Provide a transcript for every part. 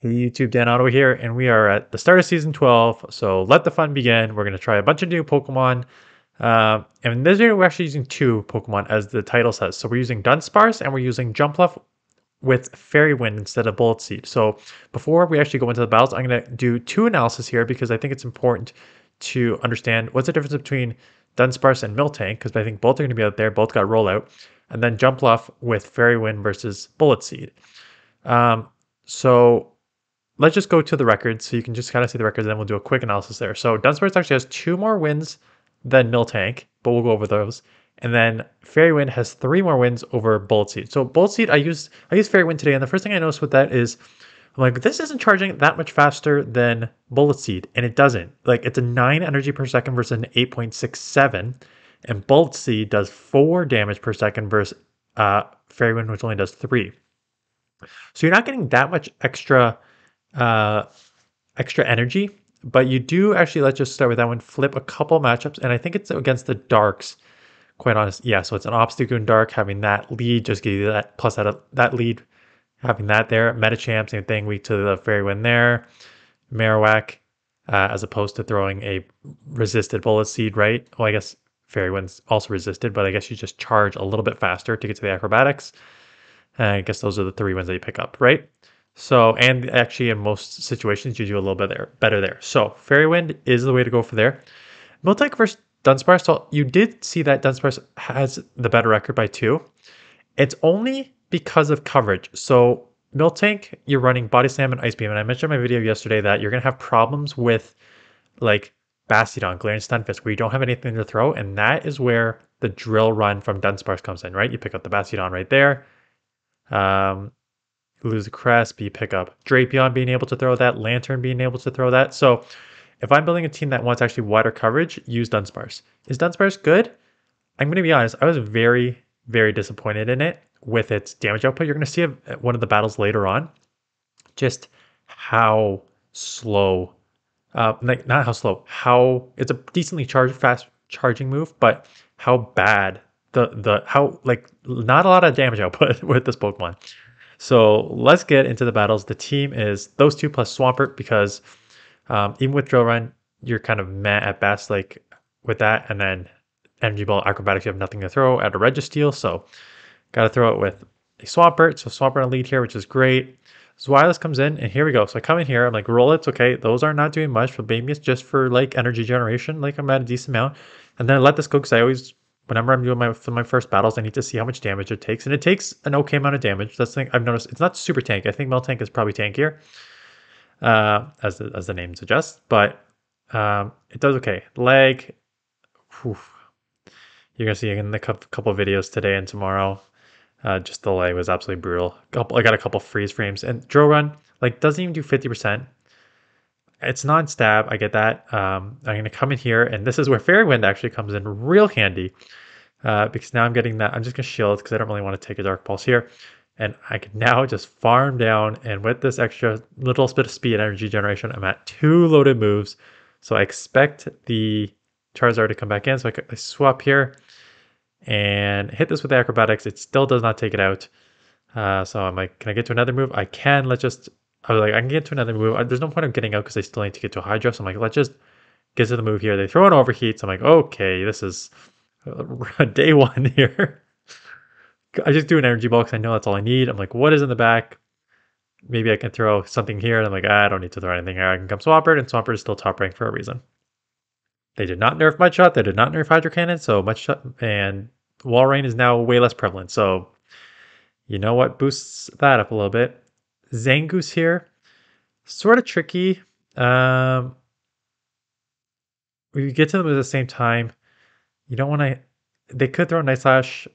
Hey YouTube, Dan Otto here, and we are at the start of Season 12, so let the fun begin. We're going to try a bunch of new Pokemon. And in this video, we're actually using two Pokemon, as the title says. So we're using Dunsparce, and we're using Jumpluff with Fairy Wind instead of Bullet Seed. So before we actually go into the battles, I'm going to do two analysis here, because I think it's important to understand what's the difference between Dunsparce and Miltank, because I think both are going to be out there, both got rollout, and then Jumpluff with Fairy Wind versus Bullet Seed. So let's just go to the records so you can just kind of see the records, and then we'll do a quick analysis there. So Dunsparce actually has 2 more wins than Miltank, but we'll go over those. And then Fairy Wind has 3 more wins over Bullet Seed. So Bullet Seed, I used Fairy Wind today, and the first thing I noticed with that is I'm like, this isn't charging that much faster than Bullet Seed, and it doesn't. Like, it's a 9 energy per second versus an 8.67, and Bullet Seed does 4 damage per second versus Fairy Wind, which only does 3. So you're not getting that much uh, extra energy, but you do actually, let's just start with that one, flip a couple matchups, and I think it's against the Darks, quite honest. Yeah, so it's an Obstagoon Dark, having that lead just give you that, plus that lead, having that there. Metachamp, same thing, weak to the Fairy Wind there. Marowak, as opposed to throwing a resisted Bullet Seed, right? Well, I guess Fairy Wind's also resisted, but I guess you just charge a little bit faster to get to the acrobatics. I guess those are the 3 wins that you pick up, right? So, and actually in most situations, you do a little bit better there. So Fairy Wind is the way to go for there. Miltank versus Dunsparce. So you did see that Dunsparce has the better record by 2. It's only because of coverage. So Miltank, you're running Body Slam and Ice Beam. And I mentioned in my video yesterday that you're going to have problems with like Bastiodon, Galarian Stunfisk, where you don't have anything to throw. And that is where the drill run from Dunsparce comes in, right? You pick up the Bastiodon right there. Lose the crest, but you pick up Drapion being able to throw that, Lantern being able to throw that. So if I'm building a team that wants actually wider coverage, use Dunsparce. Is Dunsparce good? I'm going to be honest, I was very, very disappointed in it with its damage output. You're going to see one of the battles later on, just how slow, like not how slow, how it's a decently fast charging move, but how bad how like not a lot of damage output with this Pokemon. So let's get into the battles. The team is those two plus Swampert, because even with Drill Run, you're kind of meh at best, like with that. And then Energy Ball, Acrobatics, you have nothing to throw at a Registeel. So got to throw it with a Swampert. So Swampert on lead here, which is great. Zweilous comes in, and here we go. So I come in here, I'm like, roll it. Okay, those are not doing much. But maybe it's just for like energy generation. Like I'm at a decent amount. And then I let this go, because I always, whenever I'm doing my first battles, I need to see how much damage it takes. And it takes an okay amount of damage. That's the thing I've noticed. It's not super tank. I think Miltank is probably tankier, as the name suggests. But it does okay. Leg, whew. You're going to see in the couple of videos today and tomorrow. Just the leg was absolutely brutal. I got a couple freeze frames. And Drill Run, like, doesn't even do 50%. It's non-stab, I get that. I'm going to come in here, and this is where Fairy Wind actually comes in real handy. Because now I'm getting that. I'm just going to shield, because I don't really want to take a Dark Pulse here. And I can now just farm down, and with this extra little bit of speed and energy generation, I'm at 2 loaded moves. So I expect the Charizard to come back in. So I swap here and hit this with the Acrobatics. It still does not take it out. So I'm like, can I get to another move? I can. I was like, I can get to another move. There's no point of getting out, because I still need to get to a Hydro. So I'm like, let's just get to the move here. They throw an Overheat. So I'm like, okay, this is day 1 here. I just do an Energy Ball, because I know that's all I need. I'm like, what is in the back? Maybe I can throw something here. And I'm like, I don't need to throw anything here. I can come Swampert, and Swampert is still top rank for a reason. They did not nerf Mud Shot. They did not nerf Hydro Cannon. So Mud Shot and Walrein is now way less prevalent. So you know what boosts that up a little bit? Zangoose here, sort of tricky. We get to them at the same time. You don't want to. They could throw Night Slash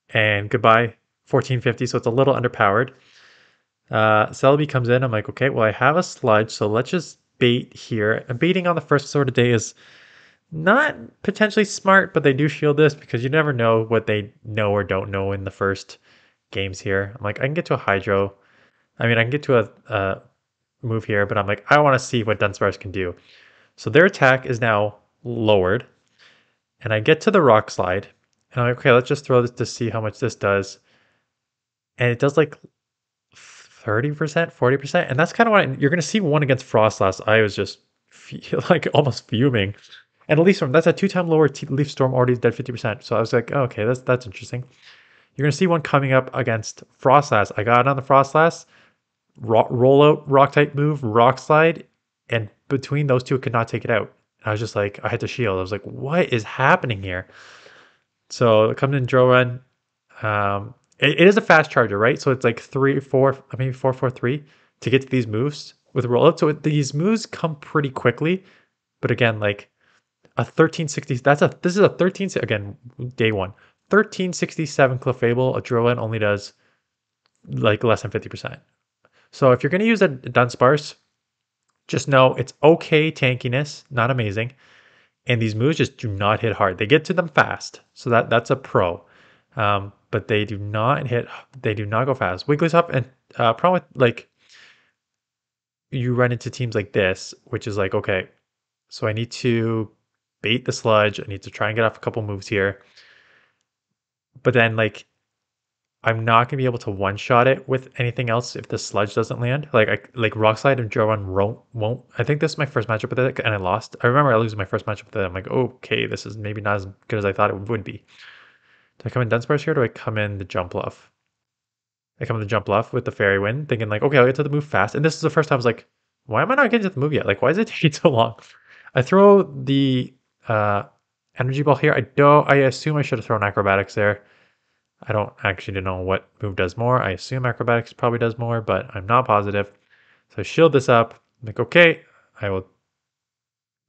and goodbye 1450, so it's a little underpowered. Celebi comes in. I'm like, okay, well, I have a Sludge, so let's just bait here. And baiting on the first sort of day is not potentially smart, but they do shield this, because you never know what they know or don't know in the first games here. I'm like, I can get to a Hydro. I mean, I can get to a move here, but I'm like, I want to see what Dunsparce can do. So their attack is now lowered, and I get to the Rock Slide, and I'm like, okay, let's just throw this to see how much this does. And it does like 30%, 40%. And that's kind of what you're going to see one against Frostlass. I was just like almost fuming. And at least from that's a 2-time lower Leaf Storm already dead 50%. So I was like, oh, okay, that's interesting. You're going to see one coming up against Frostlass. I got it on the Frostlass. Roll out, rock type move, rock slide. And between those two, it could not take it out. And I was just like, I had to shield. I was like, what is happening here? So it comes in drill run. It is a fast charger, right? So it's like 3, 4, maybe 4, 4, 3 to get to these moves with rollout. So these moves come pretty quickly. But again, like a 1360, this is a 13, again, day one. 1367 Clefable, a drill run only does like less than 50%. So if you're going to use a Dunsparce, just know it's okay tankiness, not amazing. And these moves just do not hit hard. They get to them fast. So that's a pro. But they do not go fast. Wigglytuff and problem with like you run into teams like this, which is like, okay, so I need to bait the sludge. I need to try and get off a couple moves here. But then like I'm not gonna be able to one-shot it with anything else if the sludge doesn't land. Like Rock Slide and Drill Run won't. I think this is my first matchup with it, and I lost. I remember I losing my first matchup with it. I'm like, okay, this is maybe not as good as I thought it would be. Do I come in Dunsparce here, or do I come in the Jump Bluff? I come in the Jump Bluff with the Fairy Wind, thinking like, okay, I'll get to the move fast. And this is the first time I was like, why am I not getting to the move yet? Like, why is it taking so long? I throw the Energy Ball here. I assume I should have thrown Acrobatics there. I don't actually know what move does more. I assume Acrobatics probably does more, but I'm not positive. So I shield this up. I'm like, okay, I will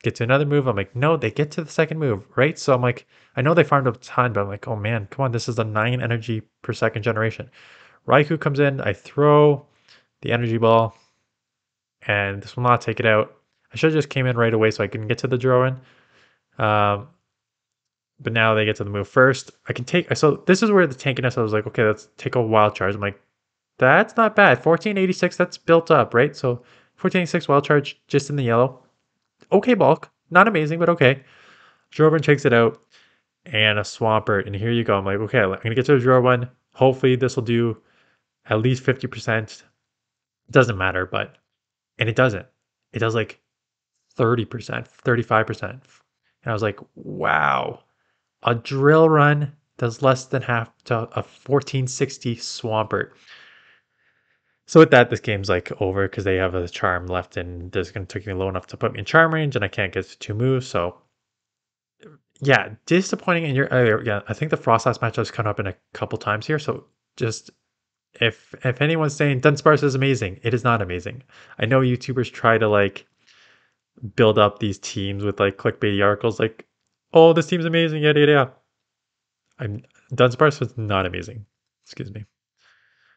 get to another move. I'm like, no, they get to the second move, right? So I'm like, I know they farmed up a ton, but I'm like, oh man, come on, this is a 9 energy per second generation. Raikou comes in, I throw the Energy Ball, and this will not take it out. I should have just came in right away so I can get to the Drowan. But now they get to the move first. I can take, so this is where the tankiness, I was like, okay, let's take a wild charge. I'm like, that's not bad. 1486, that's built up, right? So 1486 wild charge just in the yellow. Okay bulk, not amazing, but okay. Jorvin takes it out and a Swampert. And here you go. I'm like, okay, I'm going to get to the Jorvin. Hopefully this will do at least 50%. It doesn't matter, but, and it doesn't. It does like 30%, 35%. And I was like, wow. A drill run does less than half to a 1460 Swampert. So with that, this game's like over because they have a charm left and this is going to take me low enough to put me in charm range and I can't get to 2 moves. So yeah, disappointing in your, yeah, I think the Frostlass matchup's come up in a couple times here. So just if anyone's saying Dunsparce is amazing, it is not amazing. I know YouTubers try to like build up these teams with like clickbaity articles like, oh, this team's amazing, yada yada yada. Dunsparce was not amazing. Excuse me.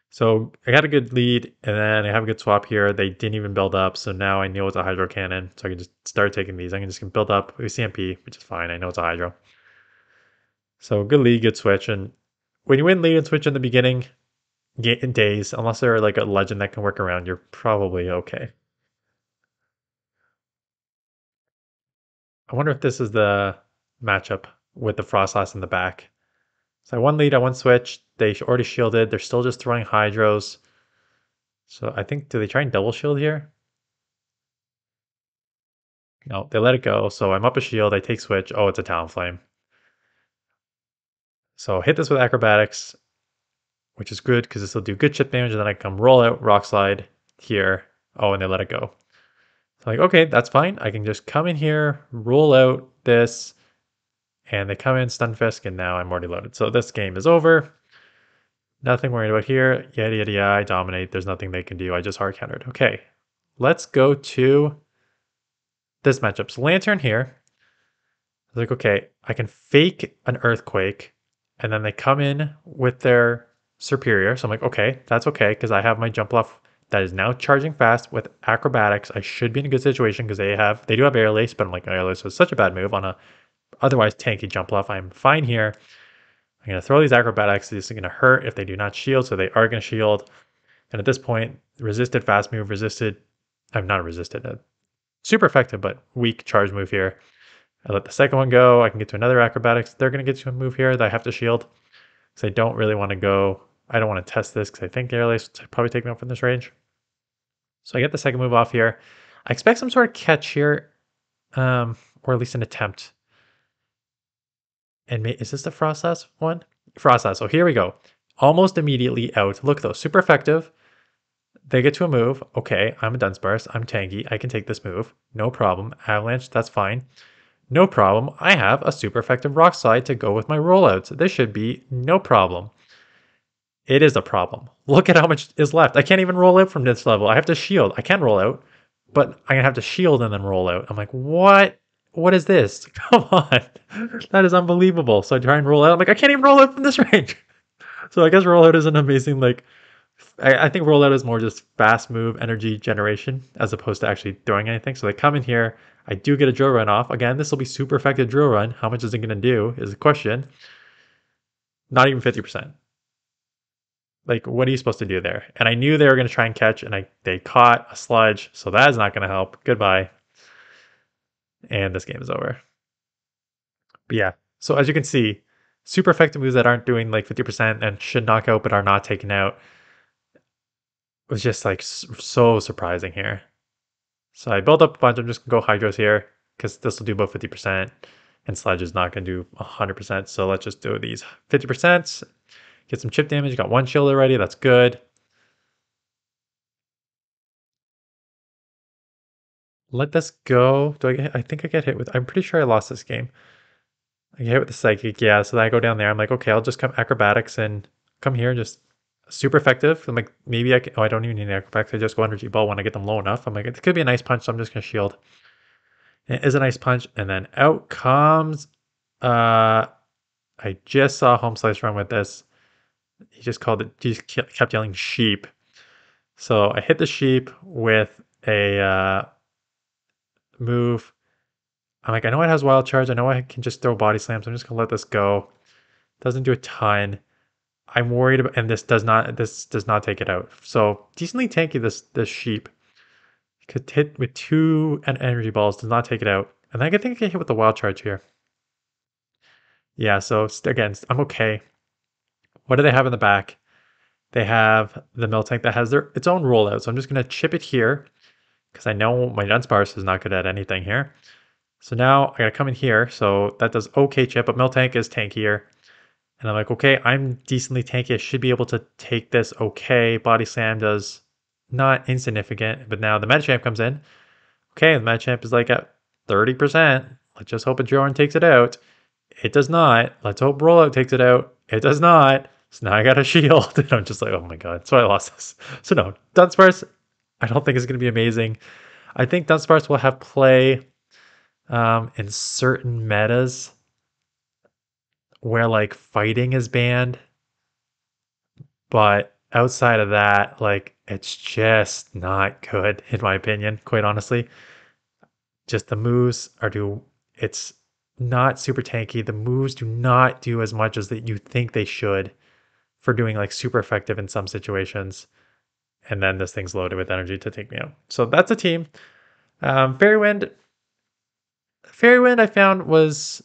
So I got a good lead, and then I have a good swap here. They didn't even build up, so now I know it's a Hydro Cannon, so I can just start taking these. I can just build up with CMP, which is fine. I know it's a Hydro. So good lead, good switch, and when you win lead and switch in the beginning days, unless they're like a legend that can work around, you're probably okay. I wonder if this is the matchup with the Frostlass in the back. So I won lead, I won switch. They already shielded. They're still just throwing Hydros. So I think, do they try and double shield here? No, they let it go. So I'm up a shield. I take switch. Oh, it's a Talonflame. So hit this with Acrobatics, which is good because this will do good chip damage. And then I come roll out Rock Slide here. Oh, and they let it go. So like, okay, that's fine. I can just come in here, roll out this, and they come in, Stunfisk, and now I'm already loaded. So this game is over. Nothing worried about here. Yada, yada, yada. I dominate. There's nothing they can do. I just hard countered. Okay, let's go to this matchup. So Lantern here. I was like, okay, I can fake an Earthquake, and then they come in with their Superior. So I'm like, okay, that's okay, because I have my Jump Bluff that is now charging fast with Acrobatics. I should be in a good situation because they do have Air Lace, but I'm like, Air Lace was such a bad move on a otherwise tanky Jump Bluff. I'm fine here. I'm going to throw these Acrobatics. These are going to hurt if they do not shield, so they are going to shield. And at this point, resisted fast move, I'm not resisted, super effective, but weak charge move here. I let the second one go. I can get to another Acrobatics. They're going to get to a move here that I have to shield. Because I don't really want to go. I don't want to test this because I think Air Lace will probably take me out from this range. So I get the second move off here. I expect some sort of catch here, or at least an attempt. And is this the Frostlass one? Frostlass. So here we go. Almost immediately out. Look though, super effective. They get to a move. Okay, I'm a Dunsparce. I'm tanky. I can take this move. No problem. Avalanche, that's fine. No problem. I have a super effective Rock Slide to go with my rollouts. This should be no problem. It is a problem. Look at how much is left. I can't even roll out from this level. I have to shield. I can roll out, but I'm going to have to shield and then roll out. I'm like, what? What is this? Come on. That is unbelievable. So I try and roll out. I'm like, I can't even roll out from this range. So I guess rollout is an amazing, like, I think rollout is more just fast move energy generation as opposed to actually throwing anything. So they come in here. I do get a drill run off. Again, this will be super effective drill run. How much is it going to do is the question. Not even 50%. Like, what are you supposed to do there? And I knew they were going to try and catch, and they caught a sludge, so that is not going to help. Goodbye. And this game is over. But yeah, so as you can see, super effective moves that aren't doing like 50% and should knock out but are not taken out was just like so surprising here. So I built up a bunch. I'm just going to go Hydros here because this will do about 50%, and Sludge is not going to do 100%. So let's just do these 50%. Get some chip damage. Got one shield already. That's good. Let this go. I think I get hit with... I'm pretty sure I lost this game. I get hit with the Psychic. Yeah, so I go down there. I'm like, okay, I'll just come Acrobatics and come here. Just super effective. I'm like, maybe I can... Oh, I don't even need Acrobatics. I just go Energy Ball when I get them low enough. I'm like, it could be a nice punch, so I'm just going to shield. It is a nice punch. And then out comes... I just saw Home Slice run with this. He just kept yelling sheep. So I hit the sheep with a move. I'm like, I know it has wild charge. I know I can just throw body slams. I'm just gonna let this go. Doesn't do a ton. I'm worried about, and this does not take it out. So decently tanky this sheep. Could hit with 2 energy balls, does not take it out. And I think I can hit with the wild charge here. Yeah, so again, I'm okay. What do they have in the back? They have the Miltank that has its own rollout. So I'm just going to chip it here because I know my Dunsparce is not good at anything here. So now I got to come in here. So that does okay chip, but Miltank is tankier. And I'm like, okay, I'm decently tanky. I should be able to take this okay. Body Slam does not insignificant, but now the Medicham comes in. Okay, the Medicham is like at 30%. Let's just hope a Joran takes it out. It does not. Let's hope Rollout takes it out. It does not. So now I got a shield. And I'm just like, oh my god. So I lost this. So no, Dunsparce, I don't think is going to be amazing. I think Dunsparce will have play in certain metas where like fighting is banned. But outside of that, like it's just not good in my opinion, quite honestly. Just the moves it's not super tanky. The moves do not do as much as that you think they should for doing like super effective in some situations. And then this thing's loaded with energy to take me out. So that's a team. Fairywind I found was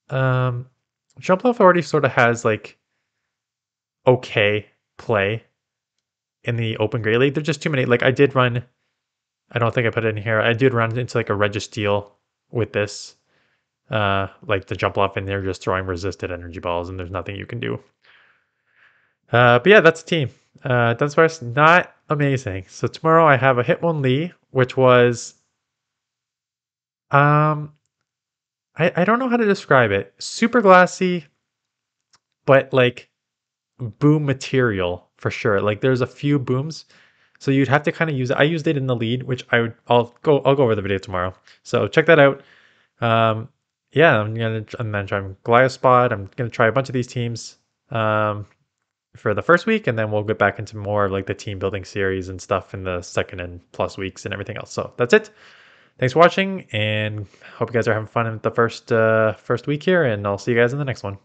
Jump Authority sort of has like okay play in the Open Great League. There's just too many. Like I did run, I don't think I put it in here. I did run into like a Registeel with this. Like the jump off and they're just throwing resisted energy balls and there's nothing you can do. But yeah, that's the team. Dunsparce, not amazing. So tomorrow I have a Hitmonlee, which was I don't know how to describe it. Super glassy, but like boom material for sure. Like there's a few booms. So you'd have to kind of use it. I used it in the lead, which I'll go over the video tomorrow. So check that out. Yeah, I'm gonna try Goliath Spot. I'm gonna try a bunch of these teams for the first week, and then we'll get back into more of like the team building series and stuff in the second and plus weeks and everything else. So that's it. Thanks for watching, and hope you guys are having fun in the first week here, and I'll see you guys in the next one.